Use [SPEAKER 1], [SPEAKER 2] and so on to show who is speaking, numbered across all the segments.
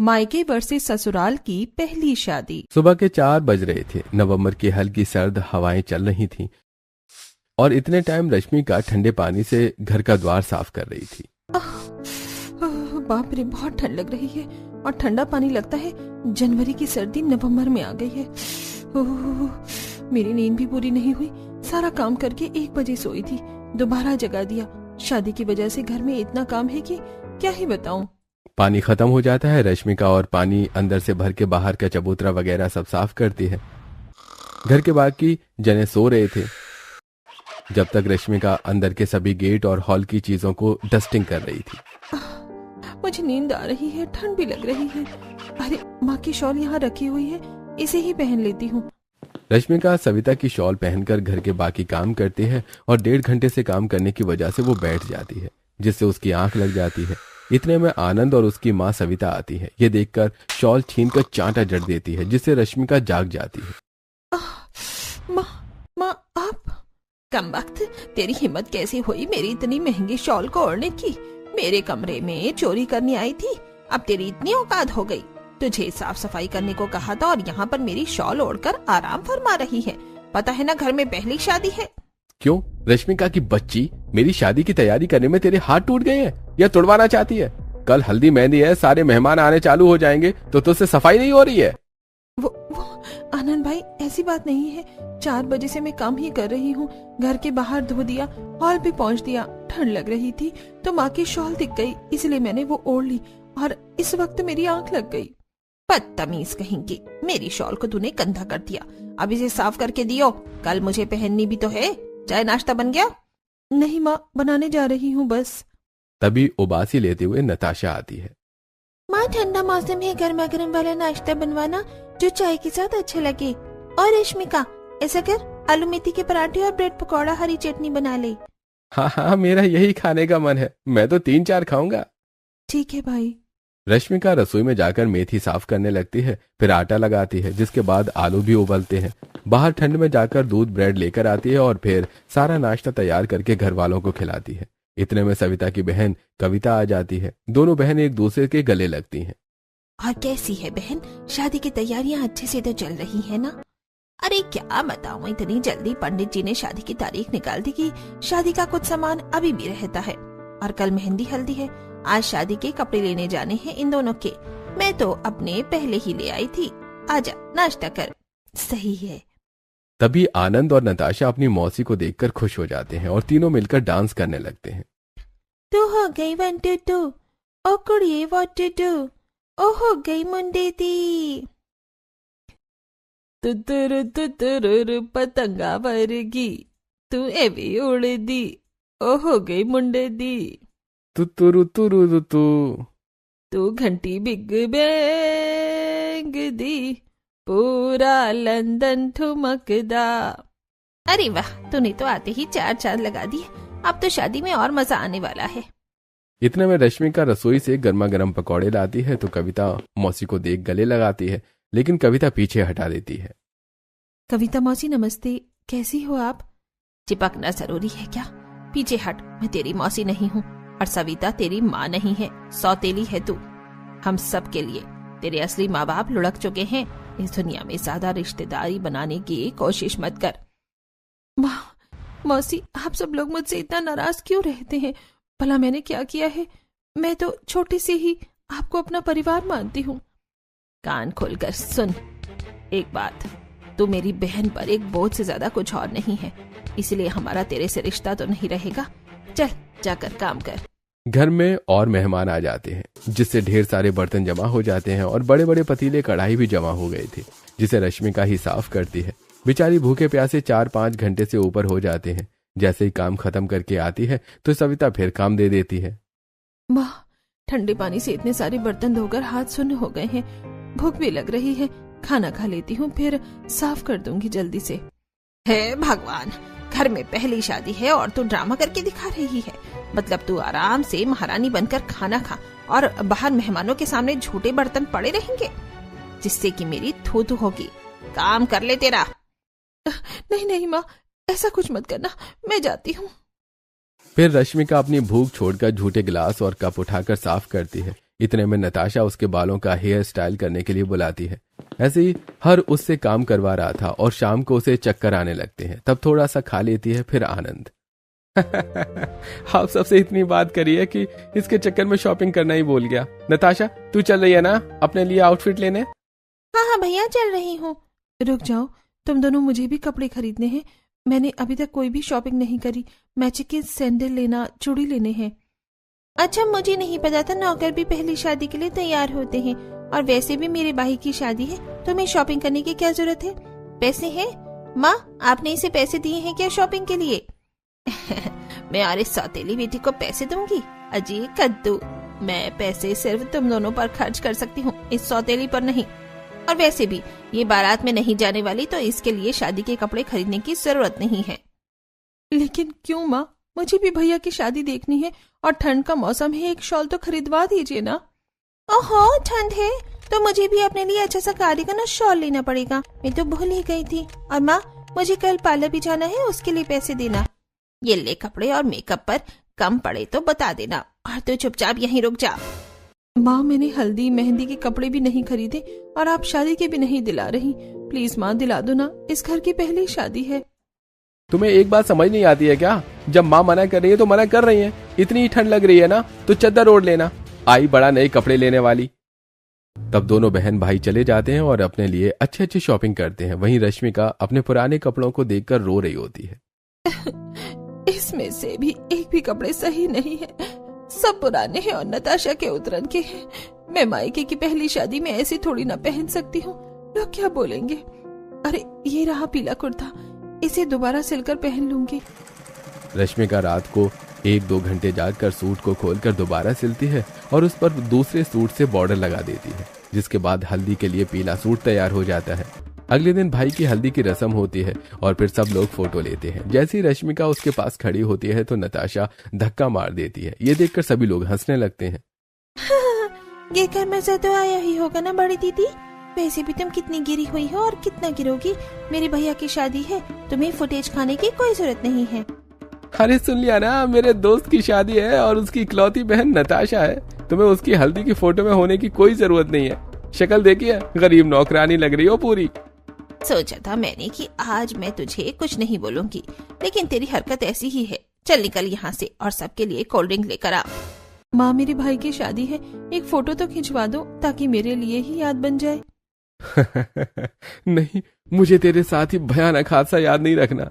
[SPEAKER 1] मायके वर्सेस ससुराल की पहली शादी।
[SPEAKER 2] सुबह के 4 बज रहे थे। नवंबर की हल्की सर्द हवाएं चल रही थीं और इतने टाइम रश्मिका ठंडे पानी से घर का द्वार साफ कर रही थी।
[SPEAKER 1] बाप रे, बहुत ठंड लग रही है और ठंडा पानी लगता है जनवरी की सर्दी नवंबर में आ गई है। मेरी नींद भी पूरी नहीं हुई। सारा काम करके 1 बजे सोई थी, दोबारा जगा दिया। शादी की वजह से घर में इतना काम है कि क्या ही बताऊं।
[SPEAKER 2] पानी खत्म हो जाता है। रश्मिका और पानी अंदर से भर के बाहर का चबूतरा वगैरह सब साफ करती है। घर के बाकी जने सो रहे थे जब तक रश्मिका अंदर के सभी गेट और हॉल की चीजों को डस्टिंग कर रही थी।
[SPEAKER 1] मुझे नींद आ रही है, ठंड भी लग रही है। अरे, माँ की शॉल यहाँ रखी हुई है, इसे ही पहन लेती हूँ।
[SPEAKER 2] रश्मिका सविता की शॉल पहनकर घर के बाकी काम करती है और 1.5 घंटे से काम करने की वजह से वो बैठ जाती है, जिससे उसकी आंख लग जाती है। इतने में आनंद और उसकी माँ सविता आती है। ये देखकर शॉल छीनकर चांटा जड़ देती है, जिससे रश्मिका जाग जाती है।
[SPEAKER 1] माँ आप? कमबख्त, तेरी हिम्मत कैसे हुई मेरी इतनी महंगी शॉल को ओढ़ने की? मेरे कमरे में चोरी करने आई थी, अब तेरी इतनी औकात हो गई। तुझे साफ सफाई करने को कहा था और यहाँ पर मेरी शॉल ओढ़कर आराम फरमा रही है। पता है ना, घर में पहली शादी है।
[SPEAKER 2] क्यों रश्मिका की बच्ची, मेरी शादी की तैयारी करने में तेरे हाथ टूट गए हैं या तुड़वाना चाहती है? कल हल्दी मेहंदी है, सारे मेहमान आने चालू हो जाएंगे तो तुझसे सफाई नहीं हो रही है?
[SPEAKER 1] वो आनंद भाई, ऐसी बात नहीं है। 4 बजे से मैं काम ही कर रही हूँ। घर के बाहर धो दिया, हॉल भी पहुँच दिया। ठंड लग रही थी तो माँ की शॉल दिख गई, इसलिए मैंने वो ओढ़ ली और इस वक्त मेरी आंख लग गई। बदतमीज कहेंगी, मेरी शॉल को तूने गंदा कर दिया। अब इसे साफ करके दियो, कल मुझे पहननी भी तो है। चाय नाश्ता बन गया? नहीं माँ, बनाने जा रही हूँ बस।
[SPEAKER 2] तभी उबासी लेते हुए नताशा आती है।
[SPEAKER 1] माँ, ठंडा मौसम है, गर्मा गर्म वाला नाश्ता बनवाना जो चाय के साथ अच्छा लगे। और रश्मिका, ऐसा कर, आलू मेथी के पराठे और ब्रेड पकौड़ा हरी चटनी बना ले।
[SPEAKER 2] हाँ, मेरा यही खाने का मन है। मैं तो 3-4 खाऊंगा।
[SPEAKER 1] ठीक है भाई।
[SPEAKER 2] रश्मिका रसोई में जाकर मेथी साफ करने लगती है, फिर आटा लगाती है, जिसके बाद आलू भी उबलते हैं। बाहर ठंड में जाकर दूध ब्रेड लेकर आती है और फिर सारा नाश्ता तैयार करके घर वालों को खिलाती है। इतने में सविता की बहन कविता आ जाती है। दोनों बहन एक दूसरे के गले लगती हैं।
[SPEAKER 1] और कैसी है बहन, शादी की तैयारियां अच्छे से तो चल रही है ना? अरे क्या बताऊं, इतनी जल्दी पंडित जी ने शादी की तारीख निकाल दी कि शादी का कुछ सामान अभी भी रहता है और कल मेहंदी हल्दी है। आज शादी के कपड़े लेने जाने हैं इन दोनों के। मैं तो अपने पहले ही ले आई थी। आजा, नाश्ता कर। सही है।
[SPEAKER 2] तभी आनंद और नताशा अपनी मौसी को देखकर खुश हो जाते हैं और तीनों मिलकर डांस करने लगते हैं।
[SPEAKER 1] तू हो गई 1 2 2, ओ कुड़िए व्हाट टू डू, ओ हो गई मुंडे दी। तुतुर पतंगा वर्गी, तू एवी उड़ दी, ओ हो गई मुंडे दी।
[SPEAKER 2] तुतुरु तुरु
[SPEAKER 1] तू घंटी बिग बैंग दी, पूरा लंदन ठुमकदा। अरे वाह, तूने तो आते ही 4 चांद लगा दिए। अब तो शादी में और मजा आने वाला है।
[SPEAKER 2] इतने में रश्मिका रसोई से गर्मा गर्म पकौड़े लाती है तो कविता मौसी को देख गले लगाती है, लेकिन कविता पीछे हटा देती है।
[SPEAKER 1] कविता मौसी नमस्ते, कैसी हो आप? चिपकना जरूरी है क्या? पीछे हट, मैं तेरी मौसी नहीं हूँ और सविता तेरी माँ नहीं है, सौतेली है तू। हम सब के लिए तेरे असली माँ बाप लुढ़क चुके हैं। इस दुनिया में ज्यादा रिश्तेदारी बनाने की कोशिश मत कर। मौसी, आप सब लोग मुझसे इतना नाराज क्यों रहते हैं? भला मैंने क्या किया है? मैं तो छोटे से ही आपको अपना परिवार मानती हूँ। कान खोलकर सुन एक बात, तू मेरी बहन पर एक बोझ से ज्यादा कुछ और नहीं है, इसलिए हमारा तेरे से रिश्ता तो नहीं रहेगा। चल जाकर काम कर।
[SPEAKER 2] घर में और मेहमान आ जाते हैं, जिससे ढेर सारे बर्तन जमा हो जाते हैं और बड़े बड़े पतीले कढ़ाई भी जमा हो गए थे, जिसे रश्मिका ही साफ करती है। बेचारी भूखे प्यासे 4-5 घंटे से ऊपर हो जाते हैं। जैसे ही काम खत्म करके आती है तो सविता फिर काम दे देती है।
[SPEAKER 1] वाह, ठंडे पानी से इतने सारे बर्तन धोकर हाथ सुन्न हो गए हैं। भूख भी लग रही है, खाना खा लेती हूँ, फिर साफ कर दूंगी जल्दी से। हे भगवान, घर में पहली शादी है और तू ड्रामा करके दिखा रही है। मतलब तू आराम से महारानी बनकर खाना खा और बाहर मेहमानों के सामने झूठे बर्तन पड़े रहेंगे, जिससे कि मेरी थू होगी। काम कर ले तेरा। नहीं नहीं माँ, ऐसा कुछ मत करना, मैं जाती हूँ।
[SPEAKER 2] फिर रश्मिका अपनी भूख छोड़कर झूठे गिलास और कप उठाकर साफ करती है। इतने में नताशा उसके बालों का हेयर स्टाइल करने के लिए बुलाती है। ऐसे ही हर उससे काम करवा रहा था और शाम को उसे चक्कर आने लगते हैं। तब थोड़ा सा खा लेती है, फिर आनंद। आप सबसे इतनी बात करी है कि इसके चक्कर में शॉपिंग करना ही भूल गया। नताशा, तू चल रही है ना अपने लिए आउटफिट लेने?
[SPEAKER 1] हाँ भैया, चल रही हूँ। रुक जाओ, तुम दोनों, मुझे भी कपड़े खरीदने हैं। मैंने अभी तक कोई भी शॉपिंग नहीं करी। मैचिंग के सैंडल लेना, चूड़ी लेने हैं। अच्छा, मुझे नहीं पता था नौकर भी पहली शादी के लिए तैयार होते हैं। और वैसे भी मेरे भाई की शादी है, तुम्हें शॉपिंग करने की क्या जरूरत है? पैसे हैं माँ? आपने इसे पैसे दिए हैं क्या शॉपिंग के लिए? मैं और इस सौतेली बेटी को पैसे दूंगी? अजी कद्दू, मैं पैसे सिर्फ तुम दोनों पर खर्च कर सकती हूँ, इस सौतेली पर नहीं। और वैसे भी ये बारात में नहीं जाने वाली, तो इसके लिए शादी के कपड़े खरीदने की जरूरत नहीं है। लेकिन क्यों माँ? मुझे भी भैया की शादी देखनी है और ठंड का मौसम है, एक शॉल तो खरीदवा दीजिए ना। ओहो, ठंड है तो मुझे भी अपने लिए अच्छा सा कार्डिगन और शॉल लेना पड़ेगा। मैं तो भूल ही गई थी। और माँ, मुझे कल पार्लर भी जाना है, उसके लिए पैसे देना। ये ले कपड़े और मेकअप पर कम पड़े तो बता देना, और तू चुपचाप यहीं रुक जा। माँ, मैंने हल्दी मेहंदी के कपड़े भी नहीं खरीदे और आप शादी के भी नहीं दिला रही। प्लीज माँ, दिला दो ना, इस घर की पहली शादी है।
[SPEAKER 2] तुम्हें एक बात समझ नहीं आती है क्या? जब माँ मना कर रही है तो मना कर रही है। इतनी ठंड लग रही है ना, तो चद्दर ओढ़ लेना। आई बड़ा नए कपड़े लेने वाली। तब दोनों बहन भाई चले जाते हैं और अपने लिए अच्छे अच्छे शॉपिंग करते हैं। वहीं रश्मिका अपने पुराने कपड़ों को देखकर रो रही होती है।
[SPEAKER 1] इसमें से भी एक भी कपड़े सही नहीं है, सब पुराने हैं और नताशा के उतरन के हैं। मैं मायके की पहली शादी में ऐसी थोड़ी ना पहन सकती हूँ, लोग क्या बोलेंगे। अरे ये रहा पीला कुर्ता, इसे दोबारा सिलकर पहन लूंगी।
[SPEAKER 2] रश्मिका रात को 1-2 घंटे जागकर सूट को खोलकर दोबारा सिलती है और उस पर दूसरे सूट से बॉर्डर लगा देती है, जिसके बाद हल्दी के लिए पीला सूट तैयार हो जाता है। अगले दिन भाई की हल्दी की रस्म होती है और फिर सब लोग फोटो लेते हैं। जैसे ही रश्मिका उसके पास खड़ी होती है तो नताशा धक्का मार देती है। ये देखकर सभी लोग हंसने लगते हैं।
[SPEAKER 1] गिरकर मजा तो आया ही होगा ना बड़ी दीदी। वैसे भी तुम कितनी गिरी हुई हो और कितना गिरोगी। मेरे भैया की शादी है, तुम्हें फुटेज खाने की कोई जरूरत नहीं है।
[SPEAKER 2] अरे सुन लिया ना, मेरे दोस्त की शादी है और उसकी इकलौती बहन नताशा है। तुम्हें उसकी हल्दी की फोटो में होने की कोई जरूरत नहीं है। शक्ल देखिए, गरीब नौकरानी लग रही हो पूरी।
[SPEAKER 1] सोचा था मैंने कि आज मैं तुझे कुछ नहीं बोलूंगी, लेकिन तेरी हरकत ऐसी ही है। चल निकल यहाँ से और सबके लिए कोल्ड ड्रिंक लेकर आ। माँ, मेरे भाई की शादी है, एक फोटो तो खिंचवा दो ताकि मेरे लिए ही याद बन जाए।
[SPEAKER 2] नहीं, मुझे तेरे साथ ही भयानक हादसा याद नहीं रखना।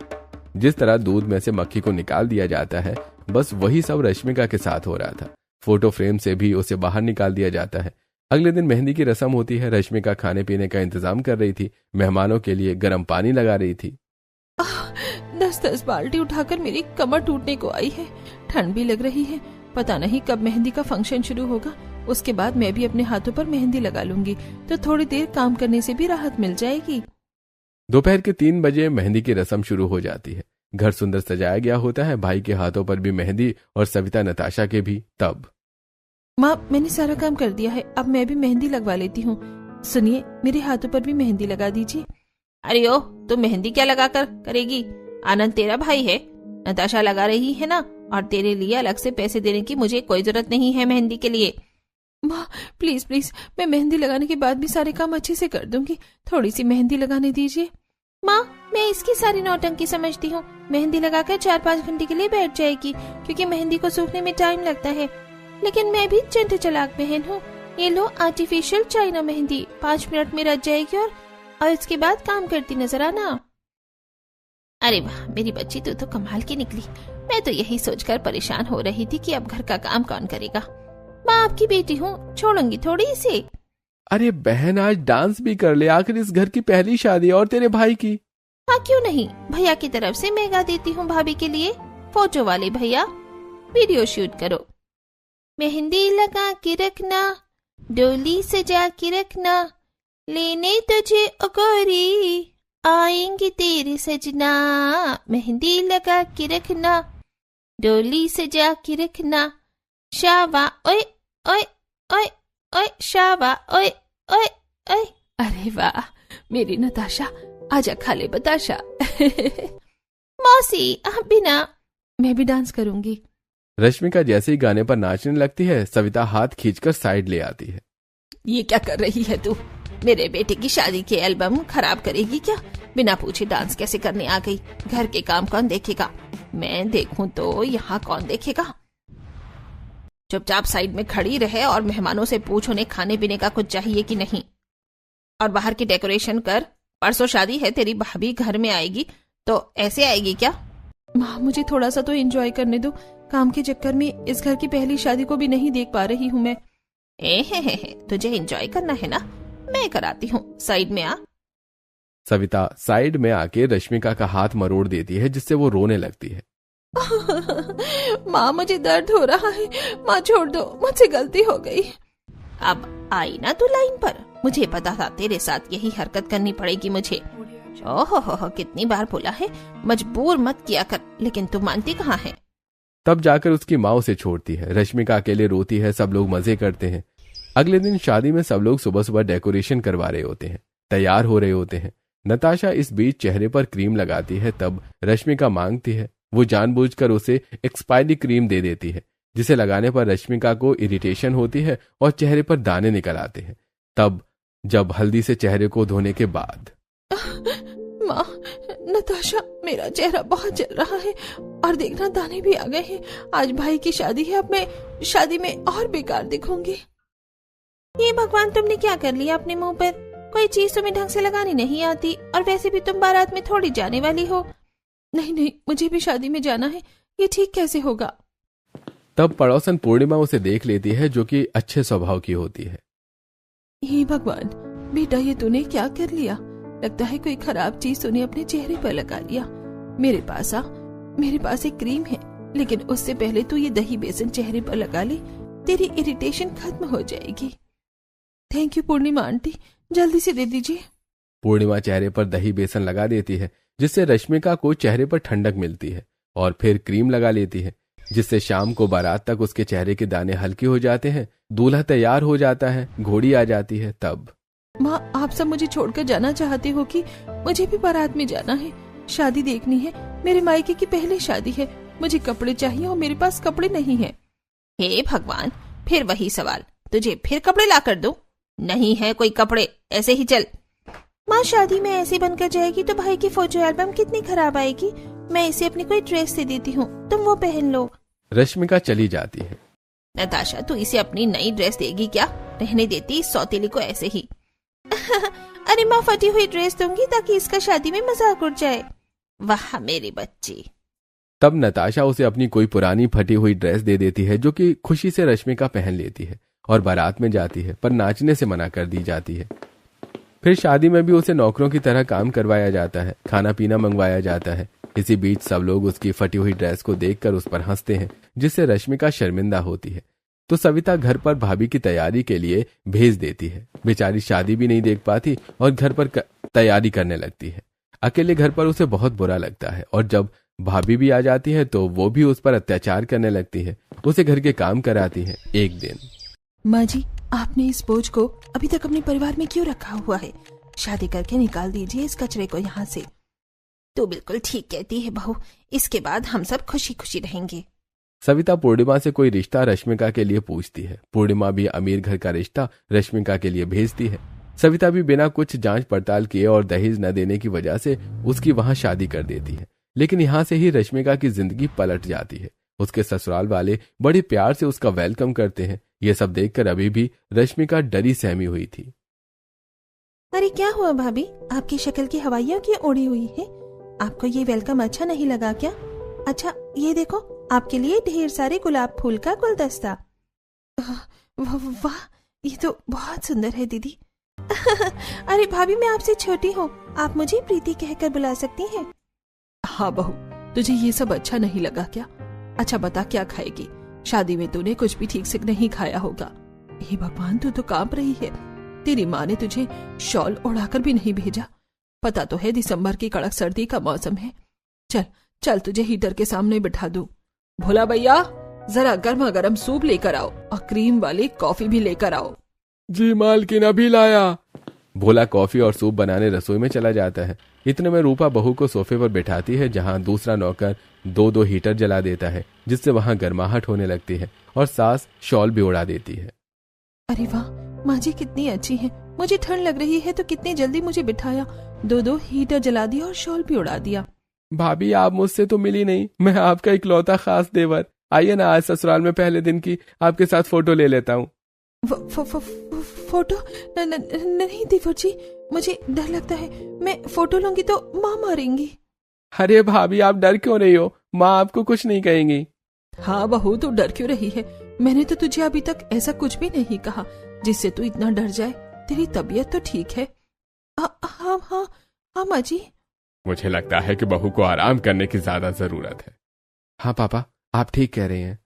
[SPEAKER 2] जिस तरह दूध में से मक्खी को निकाल दिया जाता है, बस वही सब रश्मिका के साथ हो रहा था। फोटो फ्रेम से भी उसे बाहर निकाल दिया जाता है। अगले दिन मेहंदी की रस्म होती है। रश्मिका खाने पीने का इंतजाम कर रही थी, मेहमानों के लिए गर्म पानी लगा रही थी।
[SPEAKER 1] 10-10 बाल्टी उठाकर मेरी कमर टूटने को आई है। ठंड भी लग रही है, पता नहीं कब मेहंदी का फंक्शन शुरू होगा। उसके बाद मैं भी अपने हाथों पर मेहंदी लगा लूंगी, तो थोड़ी देर काम करने से भी राहत मिल जाएगी।
[SPEAKER 2] दोपहर के 3 बजे मेहंदी की रस्म शुरू हो जाती है। घर सुंदर सजाया गया होता है। भाई के हाथों पर भी मेहंदी और सविता नताशा के भी। तब
[SPEAKER 1] माँ, मैंने सारा काम कर दिया है, अब मैं भी मेहंदी लगवा लेती हूँ। सुनिए, मेरे हाथों पर भी मेहंदी लगा दीजिए। अरे ओ, तुम मेहंदी क्या लगा कर करेगी? आनंद तेरा भाई है, नताशा लगा रही है ना, और तेरे लिए अलग से पैसे देने की मुझे कोई जरूरत नहीं है मेहंदी के लिए। माँ प्लीज प्लीज, मैं मेहंदी लगाने के बाद भी सारे काम अच्छे से कर दूंगी, थोड़ी सी मेहंदी लगाने दीजिए। माँ, मैं इसकी सारी नौटंकी समझती हूँ। मेहंदी लगाकर 4-5 घंटे के लिए बैठ जाएगी, क्योंकि मेहंदी को सूखने में टाइम लगता है। लेकिन मैं भी चंट चालाक बहन हूँ। ये लो आर्टिफिशियल चाइना मेहंदी, 5 मिनट में रच जाएगी और इसके बाद काम करती नजर आना। अरे वाह मेरी बच्ची, तू तो कमाल की निकली। मैं तो यही सोचकर परेशान हो रही थी कि अब घर का काम कौन करेगा। मैं आपकी बेटी हूँ, छोड़ूंगी थोड़ी इसे।
[SPEAKER 2] अरे बहन, आज डांस भी कर ले, आखिर इस घर की पहली शादी और तेरे भाई की।
[SPEAKER 1] हाँ क्यों नहीं, भैया की तरफ से मैं गा देती हूँ भाभी के लिए। फोटो वाले भैया, वीडियो शूट करो। मेहंदी लगा के रखना, डोली सजा के रखना, लेने तुझे ओ गोरी आएंगे तेरे सजना। मेहंदी लगा के रखना, डोली सजा के रखना, शावा ओए ओए ओए ओए, शावा ओए ओए ओए। अरे वाह मेरी नताशा, आजा खा ले बताशा। मौसी आप भी ना। मैं भी डांस करूंगी।
[SPEAKER 2] रश्मिका जैसे ही गाने पर नाचने लगती है, सविता हाथ खींचकर साइड ले आती है।
[SPEAKER 1] ये क्या कर रही है तू? मेरे बेटे की शादी के एल्बम खराब करेगी क्या? बिना पूछे डांस कैसे करने आ गई? घर के काम कौन देखेगा? मैं देखूं तो यहाँ कौन देखेगा? चुपचाप साइड में खड़ी रहे और मेहमानों से पूछ उन्हें खाने पीने का कुछ चाहिए कि नहीं। और बाहर की डेकोरेशन कर। परसों शादी है, तेरी भाभी घर में आएगी तो ऐसे आएगी क्या? माँ, मुझे थोड़ा सा तो एंजॉय करने दो। काम के चक्कर में इस घर की पहली शादी को भी नहीं देख पा रही हूँ मैं। तुझे एंजॉय करना है ना? मैं कराती हूँ, साइड में आ।
[SPEAKER 2] सविता साइड में आके रश्मिका का हाथ मरोड़ देती है, जिससे वो रोने लगती है।
[SPEAKER 1] माँ, मुझे दर्द हो रहा है। माँ छोड़ दो, मुझसे गलती हो गई। अब आई ना तू लाइन पर। मुझे पता था तेरे साथ यही हरकत करनी पड़ेगी मुझे। ओहो, कितनी बार बोला है मजबूर मत किया कर, लेकिन तू मानती कहाँ है?
[SPEAKER 2] तब जाकर उसकी माँ उसे छोड़ती है। रश्मिका अकेले रोती है। सब लोग मजे करते हैं। अगले दिन शादी में सब लोग सुबह सुबह डेकोरेशन करवा रहे होते हैं, तैयार हो रहे होते हैं। नताशा इस बीच चेहरे पर क्रीम लगाती है। तब रश्मिका मांगती है। वो जानबूझकर उसे एक्सपायरी क्रीम दे देती है, जिसे लगाने पर रश्मिका को इरिटेशन होती है और चेहरे पर दाने निकल आते हैं। तब जब हल्दी से चेहरे को धोने के बाद
[SPEAKER 1] माँ, नताशा, मेरा चेहरा बहुत जल रहा है और देखना दाने भी आ गए हैं। आज भाई की शादी है, अब मैं शादी में और बेकार दिखूंगी। ये भगवान, तुमने क्या कर लिया अपने मुंह पर? कोई चीज तुम्हें ढंग से लगानी नहीं आती, और वैसे भी तुम बारात में थोड़ी जाने वाली हो। नहीं, मुझे भी शादी में जाना है। ये ठीक कैसे होगा?
[SPEAKER 2] तब पड़ोसन पूर्णिमा उसे देख लेती है, जो कि अच्छे स्वभाव की होती है।
[SPEAKER 1] हे भगवान, बेटा, ये तूने क्या कर लिया? लगता है कोई खराब चीज तूने अपने चेहरे पर लगा लिया। मेरे पास एक क्रीम है, लेकिन उससे पहले तू ये दही बेसन चेहरे पर लगा ले, तेरी इरिटेशन खत्म हो जाएगी। थैंक यू पूर्णिमा आंटी, जल्दी से दे दीजिए।
[SPEAKER 2] पूर्णिमा चेहरे पर दही बेसन लगा देती है, जिससे रश्मिका को चेहरे पर ठंडक मिलती है, और फिर क्रीम लगा लेती है, जिससे शाम को बारात तक उसके चेहरे के दाने हल्के हो जाते हैं। दूल्हा तैयार हो जाता है, घोड़ी आ जाती है। तब
[SPEAKER 1] माँ, आप सब मुझे छोड़कर जाना चाहते हो कि? मुझे भी बारात में जाना है, शादी देखनी है। मेरे मायके की पहली शादी है, मुझे कपड़े चाहिए और मेरे पास कपड़े नहीं है। हे भगवान, फिर वही सवाल। तुझे फिर कपड़े ला कर दूं? नहीं है कोई कपड़े, ऐसे ही चल। माँ, शादी में ऐसे बनकर जाएगी तो भाई की फोटो एल्बम कितनी खराब आएगी। मैं इसे अपनी कोई ड्रेस दे देती हूँ, तुम वो पहन लो।
[SPEAKER 2] रश्मिका चली जाती है।
[SPEAKER 1] नताशा, तू इसे अपनी नई ड्रेस देगी क्या? रहने देती इस सौतेली को ऐसे ही। अरे माँ, फटी हुई ड्रेस दूंगी ताकि इसका शादी में मजाक उड़ जाए। वाह मेरी बच्ची।
[SPEAKER 2] तब नताशा उसे अपनी कोई पुरानी फटी हुई ड्रेस दे देती है, जो कि खुशी से रश्मिका पहन लेती है और बारात में जाती है, पर नाचने से मना कर दी जाती है। फिर शादी में भी उसे नौकरों की तरह काम करवाया जाता है, खाना पीना मंगवाया जाता है। इसी बीच सब लोग उसकी फटी हुई ड्रेस को देखकर उस पर हंसते हैं, जिससे रश्मिका शर्मिंदा होती है। तो सविता घर पर भाभी की तैयारी के लिए भेज देती है। बेचारी शादी भी नहीं देख पाती और घर पर तैयारी करने लगती है। अकेले घर पर उसे बहुत बुरा लगता है, और जब भाभी भी आ जाती है तो वो भी उस पर अत्याचार करने लगती है, उसे घर के काम कराती है। एक दिन,
[SPEAKER 1] माँ जी, आपने इस बोझ को अभी तक अपने परिवार में क्यों रखा हुआ है? शादी करके निकाल दीजिए इस कचरे को यहाँ से। तो बिल्कुल ठीक कहती है बहू, इसके बाद हम सब खुशी खुशी रहेंगे।
[SPEAKER 2] सविता पूर्णिमा से कोई रिश्ता रश्मिका के लिए पूछती है। पूर्णिमा भी अमीर घर का रिश्ता रश्मिका के लिए भेजती है। सविता भी बिना कुछ जांच पड़ताल किए और दहेज न देने की वजह से उसकी वहां शादी कर देती है। लेकिन यहाँ से ही रश्मिका की जिंदगी पलट जाती है। उसके ससुराल वाले बड़े प्यार से उसका वेलकम करते हैं। ये सब देखकर अभी भी रश्मिका डरी सहमी हुई थी।
[SPEAKER 1] अरे क्या हुआ भाभी, आपकी शक्ल की हवाइयाँ क्यों उड़ी हुई है? आपको ये वेलकम अच्छा नहीं लगा क्या? अच्छा, ये देखो, आपके लिए ढेर सारे गुलाब फूल का गुलदस्ता। वाह, ये तो बहुत सुंदर है दीदी। अरे भाभी, मैं आपसे छोटी हूँ, आप मुझे प्रीति कहकर बुला सकती हैं। हाँ बहू, तुझे ये सब अच्छा नहीं लगा क्या? अच्छा बता, क्या खाएगी? शादी में तूने कुछ भी ठीक से नहीं खाया होगा। हे भगवान, तू तो कांप रही है। तेरी माँ ने तुझे शॉल ओढ़ाकर भी नहीं भेजा। पता तो है दिसंबर की कड़क सर्दी का मौसम है। चल चल, तुझे हीटर के सामने बिठा दूं। भोला भैया, जरा गर्मा गर्म सूप लेकर आओ और क्रीम वाली कॉफी भी लेकर आओ।
[SPEAKER 2] जी मालकिन, अभी लाया। भोला कॉफी और सूप बनाने रसोई में चला जाता है। इतने में रूपा बहू को सोफे पर बिठाती है, जहां दूसरा नौकर दो दो हीटर जला देता है, जिससे वहां गर्माहट होने लगती है और सास शॉल भी उड़ा देती है।
[SPEAKER 1] अरे वाह, माँ जी कितनी अच्छी है। मुझे ठंड लग रही है तो कितनी जल्दी मुझे बिठाया, दो दो हीटर जला दिया और शॉल भी उड़ा दिया।
[SPEAKER 2] भाभी आप मुझसे तो मिली नहीं, मैं आपका इकलौता खास देवर। आइए ना, आज ससुराल में पहले दिन की आपके साथ फोटो ले लेता हूँ।
[SPEAKER 1] फोटो? नहीं देवर जी, मुझे डर लगता है, मैं फोटो लूंगी तो माँ मारेंगी।
[SPEAKER 2] अरे भाभी आप डर क्यों रही हो, माँ आपको कुछ नहीं कहेंगी।
[SPEAKER 1] हाँ बहू, तू डर क्यों रही है? मैंने तो तुझे अभी तक ऐसा कुछ भी नहीं कहा जिससे तू इतना डर जाए। तेरी तबीयत तो ठीक है? हाँ हाँ हाँ माँ जी।
[SPEAKER 2] मुझे लगता है कि बहू को आराम करने की ज्यादा जरूरत है। हाँ पापा, आप ठीक कह रहे हैं।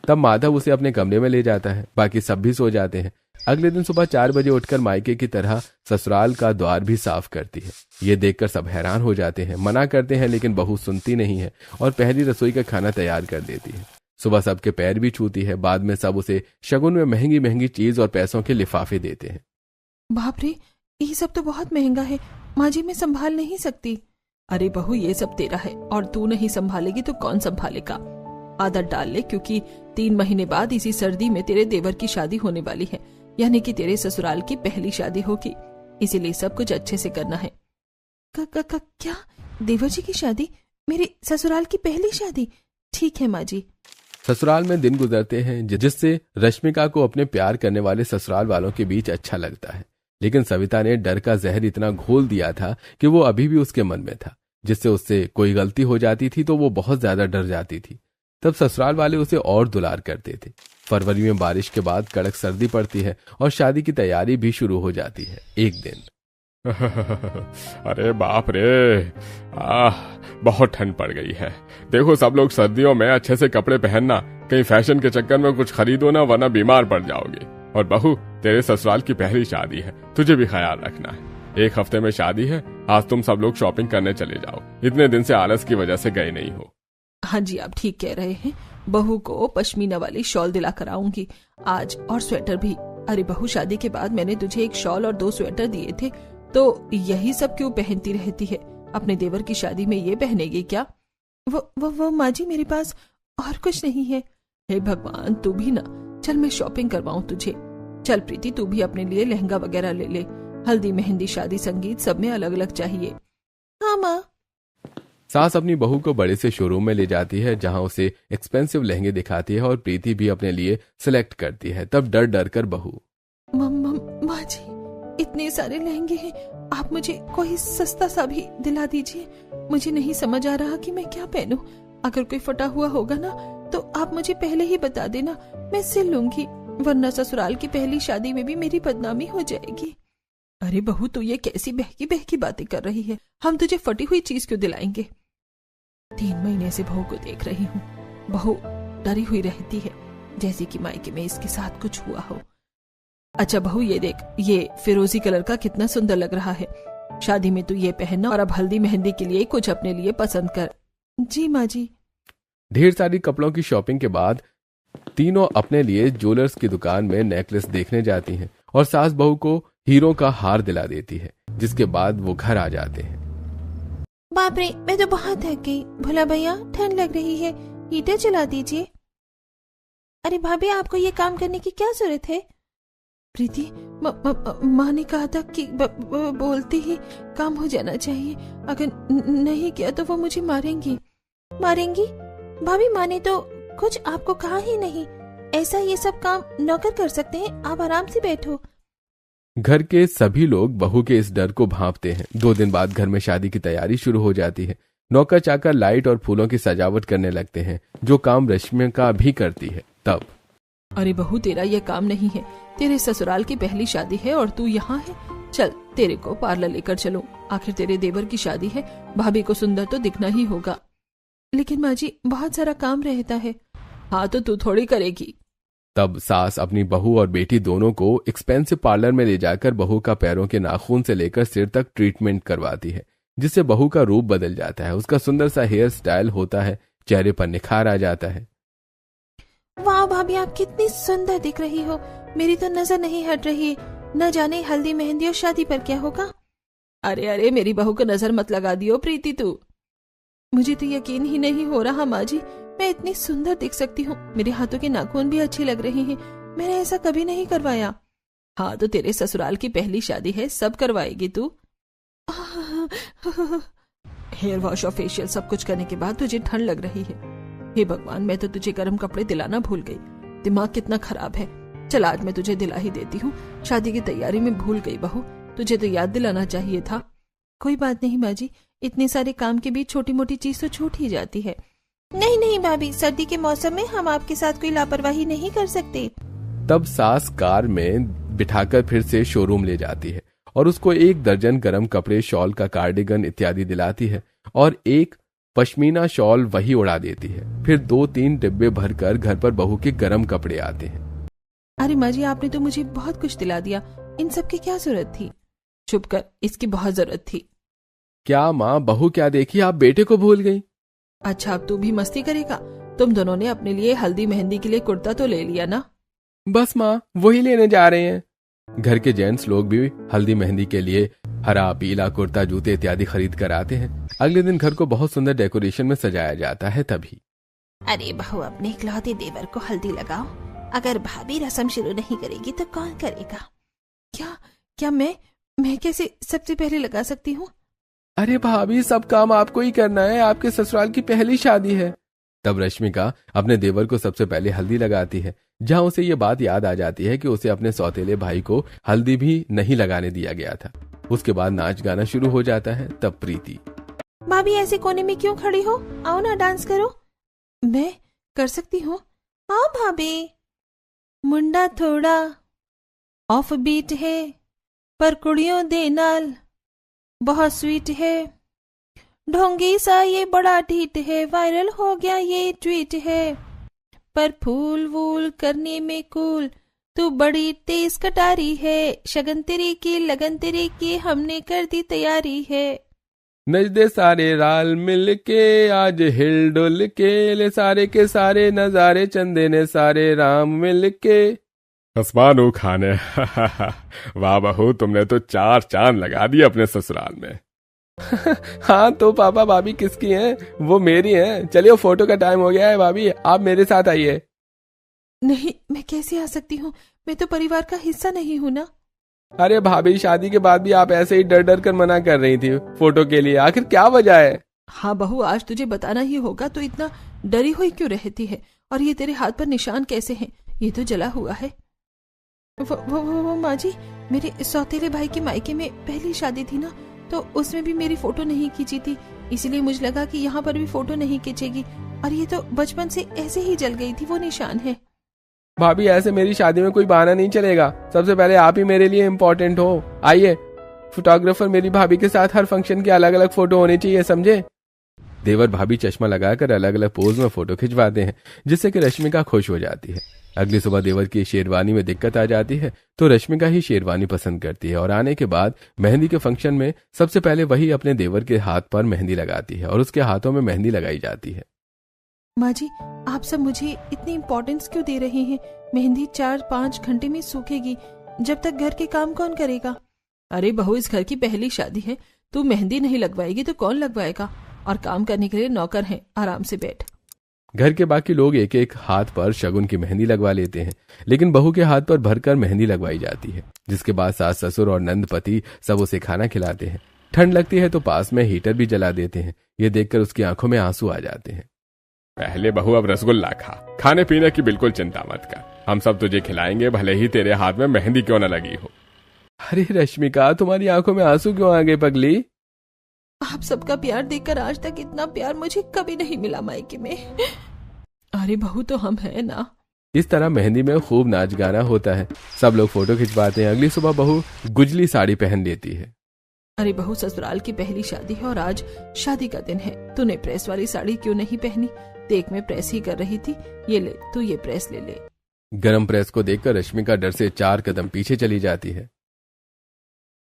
[SPEAKER 2] तब माधव उसे अपने कमरे में ले जाता है, बाकी सब भी सो जाते हैं। अगले दिन सुबह 4 बजे उठकर मायके की तरह ससुराल का द्वार भी साफ करती है। ये देखकर सब हैरान हो जाते हैं, मना करते हैं, लेकिन बहू सुनती नहीं है और पहली रसोई का खाना तैयार कर देती है। सुबह सबके पैर भी छूती है। बाद में सब उसे शगुन में महंगी महंगी चीज और पैसों के लिफाफे देते हैं।
[SPEAKER 1] बाप रे, ये सब तो बहुत महंगा है, माँ जी मैं संभाल नहीं सकती। अरे बहू, ये सब तेरा है और तू नहीं संभालेगी तो कौन संभालेगा? आदत डाल ले, क्योंकि 3 महीने बाद इसी सर्दी में तेरे देवर की शादी होने वाली है, यानी कि तेरे ससुराल की पहली शादी होगी। इसीलिए सब कुछ अच्छे से करना है। क्या देवर जी की शादी? मेरे ससुराल की पहली शादी? ठीक है माँ जी।
[SPEAKER 2] ससुराल में दिन गुजरते हैं, जिससे रश्मिका को अपने प्यार करने वाले ससुराल वालों के बीच अच्छा लगता है। लेकिन सविता ने डर का जहर इतना घोल दिया था कि वो अभी भी उसके मन में था, जिससे उससे कोई गलती हो जाती थी तो वो बहुत ज्यादा डर जाती थी। तब ससुराल वाले उसे और दुलार करते थे। फरवरी में बारिश के बाद कड़क सर्दी पड़ती है और शादी की तैयारी भी शुरू हो जाती है। एक दिन अरे बाप रे, बहुत ठंड पड़ गई है। देखो सब लोग सर्दियों में अच्छे से कपड़े पहनना, कहीं फैशन के चक्कर में कुछ खरीदो ना, वरना बीमार पड़ जाओगे। और बहू, तेरे ससुराल की पहली शादी है, तुझे भी ख्याल रखना है। 1 हफ्ते में शादी है, आज तुम सब लोग शॉपिंग करने चले जाओ। इतने दिन से आलस की वजह से गए नहीं हो।
[SPEAKER 1] हाँ जी, आप ठीक कह रहे हैं। बहू को पश्मीना वाली शॉल दिला कर आऊंगी आज, और स्वेटर भी। अरे बहू, शादी के बाद मैंने तुझे 1 शॉल और 2 स्वेटर दिए थे, तो यही सब क्यों पहनती रहती है? अपने देवर की शादी में ये पहनेगी क्या? वो माँ जी, मेरे पास और कुछ नहीं है। हे भगवान, तू भी ना। चल मैं शॉपिंग करवाऊं तुझे। चल प्रीति, तू भी अपने लिए लहंगा वगैरह ले ले। हल्दी, मेहंदी, शादी, संगीत सब में अलग अलग चाहिए। हाँ माँ।
[SPEAKER 2] सास अपनी बहू को बड़े से शोरूम में ले जाती है, जहां उसे एक्सपेंसिव लहंगे दिखाती है और प्रीति भी अपने लिए सिलेक्ट करती है। तब डर डर कर बहू,
[SPEAKER 1] माँ जी इतने सारे लहंगे हैं, आप मुझे कोई सस्ता सा भी दिला दीजिए। मुझे नहीं समझ आ रहा कि मैं क्या पहनूं। अगर कोई फटा हुआ होगा ना तो आप मुझे पहले ही बता देना, मैं सिल लूंगी, वरना ससुराल की पहली शादी में भी मेरी बदनामी हो जाएगी। अरे बहू, तू ये कैसी बहकी बहकी बातें कर रही है? हम तुझे फटी हुई चीज क्यों दिलाएंगे? 3 महीने से बहू को देख रही हूँ, बहू डरी हुई रहती है, जैसे कि मायके में इसके साथ कुछ हुआ हो। अच्छा बहू, ये देख, ये फिरोजी कलर का कितना सुंदर लग रहा है। शादी में तू ये पहनना, और अब हल्दी मेहंदी के लिए कुछ अपने लिए पसंद कर। जी माँ जी।
[SPEAKER 2] ढेर सारी कपड़ों की शॉपिंग के बाद तीनों अपने लिए ज्वेलर्स की दुकान में नेकलेस देखने जाती हैं और सास बहू को हीरो का हार दिला देती है, जिसके बाद वो घर आ जाते हैं।
[SPEAKER 1] बाप रे, मैं तो बहुत थक गई। भोला भैया, ठंड लग रही है, हीटर चला दीजिए। अरे भाभी, आपको ये काम करने की क्या जरूरत है? प्रीति, माँ ने कहा था कि बोलते ही काम हो जाना चाहिए, अगर नहीं किया तो वो मुझे मारेंगी। मारेंगी? भाभी, माँ ने तो कुछ आपको कहा ही नहीं। ऐसा ये सब काम नौकर कर सकते हैं, आप आराम से बैठो।
[SPEAKER 2] घर के सभी लोग बहू के इस डर को भांपते हैं। 2 दिन बाद घर में शादी की तैयारी शुरू हो जाती है। नौकर चाकर लाइट और फूलों की सजावट करने लगते हैं, जो काम रश्मिका भी करती है। तब,
[SPEAKER 1] अरे बहू, तेरा ये काम नहीं है, तेरे ससुराल की पहली शादी है और तू यहाँ है। चल, तेरे को पार्लर लेकर चलो, आखिर तेरे देवर की शादी है, भाभी को सुंदर तो दिखना ही होगा। लेकिन माँ जी, बहुत सारा काम रहता है। हाँ, तो तू थोड़ी करेगी।
[SPEAKER 2] तब सास अपनी बहू और बेटी दोनों को एक्सपेंसिव पार्लर में ले जाकर बहू का पैरों के नाखून से लेकर सिर तक ट्रीटमेंट करवाती है, जिससे बहू का रूप बदल जाता है। उसका सुंदर सा हेयर स्टाइल होता है, चेहरे पर निखार आ जाता है।
[SPEAKER 1] वाह भाभी, आप कितनी सुंदर दिख रही हो, मेरी तो नजर नहीं हट रही। न जाने हल्दी मेहंदी और शादी पर क्या होगा। अरे अरे, मेरी बहू को नजर मत लगा दियो प्रीति तू। मुझे तो यकीन ही नहीं हो रहा माँ जी, मैं इतनी सुंदर दिख सकती हूँ। मेरे हाथों के नाखून भी अच्छे लग रहे हैं। मैंने ऐसा कभी नहीं करवाया। हाँ तो तेरे ससुराल की पहली शादी है, सब करवाएगी तू। हेयर वॉश और फेशियल सब कुछ करने के बाद तुझे ठंड लग रही है। हे भगवान, मैं तो तुझे गर्म कपड़े दिलाना भूल गई। दिमाग कितना खराब है। चल आज मैं तुझे दिला ही देती हूँ। शादी की तैयारी में भूल गई बहू, तुझे तो याद दिलाना चाहिए था। कोई बात नहीं माँ जी, इतने सारे काम के बीच छोटी मोटी चीज तो छूट ही जाती है। नहीं नहीं भाभी, सर्दी के मौसम में हम आपके साथ कोई लापरवाही नहीं कर सकते।
[SPEAKER 2] तब सास कार में बिठाकर फिर से शोरूम ले जाती है और उसको 1 दर्जन गर्म कपड़े, शॉल का कार्डिगन इत्यादि दिलाती है और एक पश्मीना शॉल वही उड़ा देती है। फिर 2-3 डिब्बे भरकर घर पर बहू के गर्म कपड़े आते हैं।
[SPEAKER 1] अरे माँ जी, आपने तो मुझे बहुत कुछ दिला दिया, इन सब की क्या जरूरत थी? चुप कर, इसकी बहुत जरूरत थी।
[SPEAKER 2] क्या माँ, बहू क्या देखी, आप बेटे को भूल गई?
[SPEAKER 1] अच्छा, अब तू भी मस्ती करेगा? तुम दोनों ने अपने लिए हल्दी मेहंदी के लिए कुर्ता तो ले लिया ना?
[SPEAKER 2] बस माँ, वही लेने जा रहे हैं। घर के जेंट्स लोग भी हल्दी मेहंदी के लिए हरा, पीला कुर्ता, जूते इत्यादि खरीद कर आते हैं। अगले दिन घर को बहुत सुंदर डेकोरेशन में सजाया जाता है। तभी
[SPEAKER 1] अरे बहू, अपने इकलौते देवर को हल्दी लगाओ। अगर भाभी रस्म शुरू नहीं करेगी तो कौन करेगा? क्या क्या मैं कैसे सबसे पहले लगा सकती हूँ?
[SPEAKER 2] अरे भाभी, सब काम आपको ही करना है, आपके ससुराल की पहली शादी है। तब रश्मिका अपने देवर को सबसे पहले हल्दी लगाती है, जहां उसे ये बात याद आ जाती है कि उसे अपने सौतेले भाई को हल्दी भी नहीं लगाने दिया गया था। उसके बाद नाच गाना शुरू हो जाता है। तब प्रीति,
[SPEAKER 1] भाभी ऐसे कोने में क्यों खड़ी हो? आओ ना, डांस करो। मैं कर सकती हूँ। हाँ भाभी। मुंडा थोड़ा ऑफ बीट है, पर कुड़ियों दे नाल बहुत स्वीट है। ढोंगी सा ये बड़ा ढीठ है, वायरल हो गया ये ट्वीट है। पर फूल वूल करने में कूल, तू बड़ी तेज कटारी है। शगन तेरी की लगन तेरी की, हमने कर दी तैयारी है।
[SPEAKER 2] नच दे सारे राल मिल के, आज हिल डुल के, ले सारे के सारे नजारे, चंदे ने सारे राम मिल के। आसमानों खाने। वाह बहू, तुमने तो 4 चांद लगा दिए अपने ससुराल में। हाँ तो पापा भाभी किसकी हैं? वो मेरी हैं। चलिए, फोटो का टाइम हो गया है। भाभी आप मेरे साथ आइए।
[SPEAKER 1] नहीं, मैं कैसे आ सकती हूँ? मैं तो परिवार का हिस्सा नहीं हूँ ना।
[SPEAKER 2] अरे भाभी, शादी के बाद भी आप ऐसे ही डर डर कर मना कर रही थी फोटो के लिए, आखिर क्या वजह है?
[SPEAKER 1] हाँ बहू, आज तुझे बताना ही होगा, तो इतना डरी हुई क्यों रहती है? और ये तेरे हाथ पर निशान कैसे हैं? ये तो जला हुआ है। वो माँ जी, मेरे सौतेले भाई के मायके में पहली शादी थी ना, तो उसमें भी मेरी फोटो नहीं खींची थी, इसलिए मुझे लगा कि यहाँ पर भी फोटो नहीं खींचेगी, और ये तो बचपन से ऐसे ही जल गई थी, वो निशान है।
[SPEAKER 2] भाभी, ऐसे मेरी शादी में कोई बहाना नहीं चलेगा। सबसे पहले आप ही मेरे लिए इम्पोर्टेंट हो। आइए, फोटोग्राफर मेरी भाभी के साथ हर फंक्शन की अलग अलग फोटो होनी चाहिए, समझे? देवर भाभी चश्मा लगाकर अलग अलग पोज में फोटो खिंचवाते हैं, जिससे कि रश्मिका खुश हो जाती है। अगली सुबह देवर की शेरवानी में दिक्कत आ जाती है, तो रश्मिका ही शेरवानी पसंद करती है और आने के बाद मेहंदी के फंक्शन में सबसे पहले वही अपने देवर के हाथ पर मेहंदी लगाती है और उसके हाथों में मेहंदी लगाई जाती है।
[SPEAKER 1] माँ जी, आप सब मुझे इतनी इम्पोर्टेंस क्यों दे रहे हैं? मेहंदी 4-5 घंटे में सूखेगी, जब तक घर के काम कौन करेगा? अरे बहू, इस घर की पहली शादी है, तू मेहंदी नहीं लगवाएगी तो कौन लगवाएगा? और काम करने के लिए नौकर हैं, आराम से बैठ।
[SPEAKER 2] घर के बाकी लोग एक एक हाथ पर शगुन की मेहंदी लगवा लेते हैं, लेकिन बहू के हाथ पर भरकर मेहंदी लगवाई जाती है, जिसके बाद सास ससुर और नंद पति सब उसे खाना खिलाते हैं। ठंड लगती है तो पास में हीटर भी जला देते हैं। ये देखकर उसकी आंखों में आंसू आ जाते हैं। पहले बहू अब रसगुल्ला खा, खाने पीने की बिल्कुल चिंता मत कर, हम सब तुझे खिलाएंगे, भले ही तेरे हाथ में मेहंदी क्यों न लगी हो। अरे रश्मिका, तुम्हारी आंखों में आंसू क्यों आ गए पगली?
[SPEAKER 1] आप सबका प्यार देखकर आज तक इतना प्यार मुझे कभी नहीं मिला मायके में। अरे बहू, तो हम हैं ना।
[SPEAKER 2] इस तरह मेहंदी में खूब नाच गाना होता है, सब लोग फोटो खिंचवाते हैं। अगली सुबह बहू गुजली साड़ी पहन लेती है।
[SPEAKER 1] अरे बहू, ससुराल की पहली शादी है और आज शादी का दिन है, तूने प्रेस वाली साड़ी क्यों नहीं पहनी? देख, मैं प्रेस ही कर रही थी, ये ले, तू ये प्रेस ले ले।
[SPEAKER 2] गरम प्रेस को देखकर रश्मिका डर से 4 कदम पीछे चली जाती है।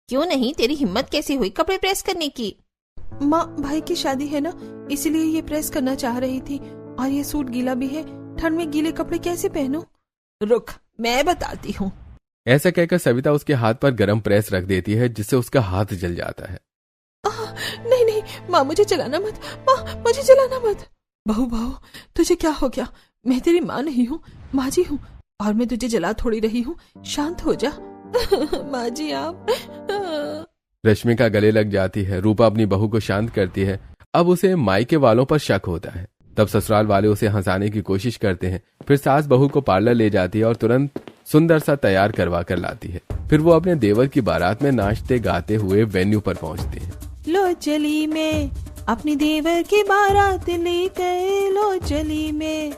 [SPEAKER 1] क्यों नहीं? तेरी हिम्मत कैसे हुई कपड़े प्रेस करने की? माँ, भाई की शादी है ना, इसलिए ये प्रेस करना चाह रही थी, और ये सूट गीला भी है, ठंड में गीले कपड़े कैसे पहनूं? रुक, मैं बताती हूँ।
[SPEAKER 2] ऐसा कहकर सविता उसके हाथ पर गरम प्रेस रख देती है, जिससे उसका हाथ जल जाता है।
[SPEAKER 1] नहीं नहीं, माँ मुझे जलाना मत, माँ मुझे जलाना मत। बहू बहू तुझे क्या हो गया? मैं तेरी माँ नहीं हूँ, माँ जी हूँ, और मैं तुझे जला थोड़ी रही हूँ, शांत हो जा। माँ जी आप।
[SPEAKER 2] रश्मिका गले लग जाती है। रूपा अपनी बहू को शांत करती है। अब उसे मायके वालों पर शक होता है। तब ससुराल वाले उसे हंसाने की कोशिश करते हैं। फिर सास बहू को पार्लर ले जाती है और तुरंत सुंदर सा तैयार करवा कर लाती है। फिर वो अपने देवर की बारात में नाचते गाते हुए वेन्यू पर पहुंचती है।
[SPEAKER 1] लो चली में अपनी देवर की बारात ले गए, लो चली में।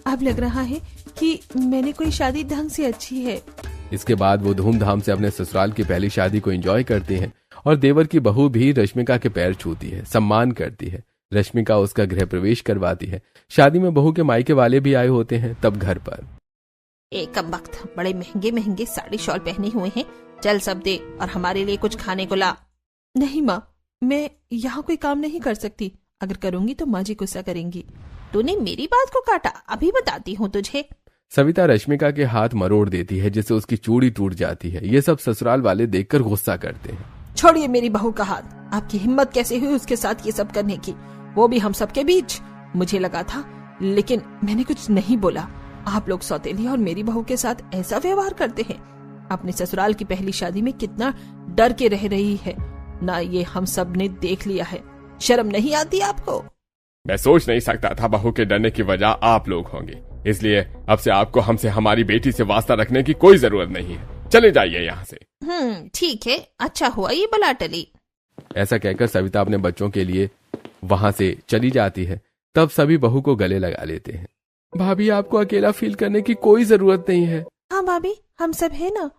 [SPEAKER 1] अब लग रहा है कि मैंने कोई शादी ढंग से अच्छी है।
[SPEAKER 2] इसके बाद वो धूमधाम से अपने ससुराल की पहली शादी को एंजॉय करती हैं और देवर की बहू भी रश्मिका के पैर छूती है, सम्मान करती है। रश्मिका उसका गृह प्रवेश करवाती है। शादी में बहू के मायके वाले भी आए होते हैं। तब घर पर
[SPEAKER 1] एक वक्त बड़े महंगे महंगे साड़ी शॉल पहने हुए हैं, चल सब दे और हमारे लिए कुछ खाने को ला। नहीं माँ, मैं यहाँ कोई काम नहीं कर सकती, अगर करूंगी तो माँ जी गुस्सा करेंगी। तूने मेरी बात को काटा, अभी बताती हूँ तुझे।
[SPEAKER 2] सविता रश्मिका के हाथ मरोड़ देती है, जिससे उसकी चूड़ी टूट जाती है। ये सब ससुराल वाले देखकर गुस्सा करते हैं।
[SPEAKER 1] छोड़िए मेरी बहू का हाथ, आपकी हिम्मत कैसे हुई उसके साथ ये सब करने की, वो भी हम सबके बीच। मुझे लगा था, लेकिन मैंने कुछ नहीं बोला। आप लोग सौतेली और मेरी बहू के साथ ऐसा व्यवहार करते हैं। अपने ससुराल की पहली शादी में कितना डर के रह रही है ना, ये हम सब ने देख लिया है। शर्म नहीं आती आपको?
[SPEAKER 3] मैं सोच नहीं सकता था बहू के डरने की वजह आप लोग होंगे, इसलिए अब से आपको हमसे हमारी बेटी से वास्ता रखने की कोई जरूरत नहीं है। चले जाइए यहाँ से।
[SPEAKER 1] ठीक है, अच्छा हुआ ये बला टली।
[SPEAKER 2] ऐसा कहकर सविता अपने बच्चों के लिए वहां से चली जाती है। तब सभी बहू को गले लगा लेते हैं। भाभी आपको अकेला फील करने की कोई जरूरत नहीं है।
[SPEAKER 1] हाँ भाभी, हम सब है ना।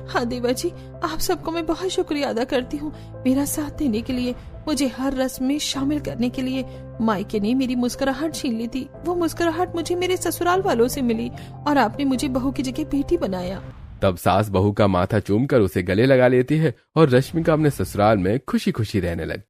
[SPEAKER 1] हाँ देवा जी, आप सबको मैं बहुत शुक्रिया अदा करती हूँ मेरा साथ देने के लिए, मुझे हर रस्म में शामिल करने के लिए। मायके ने मेरी मुस्कुराहट छीन ली थी, वो मुस्कुराहट मुझे मेरे ससुराल वालों से मिली और आपने मुझे बहू की जगह बेटी बनाया।
[SPEAKER 2] तब सास बहू का माथा चूमकर उसे गले लगा लेती है और रश्मिका अपने ससुराल में खुशी खुशी रहने लगती।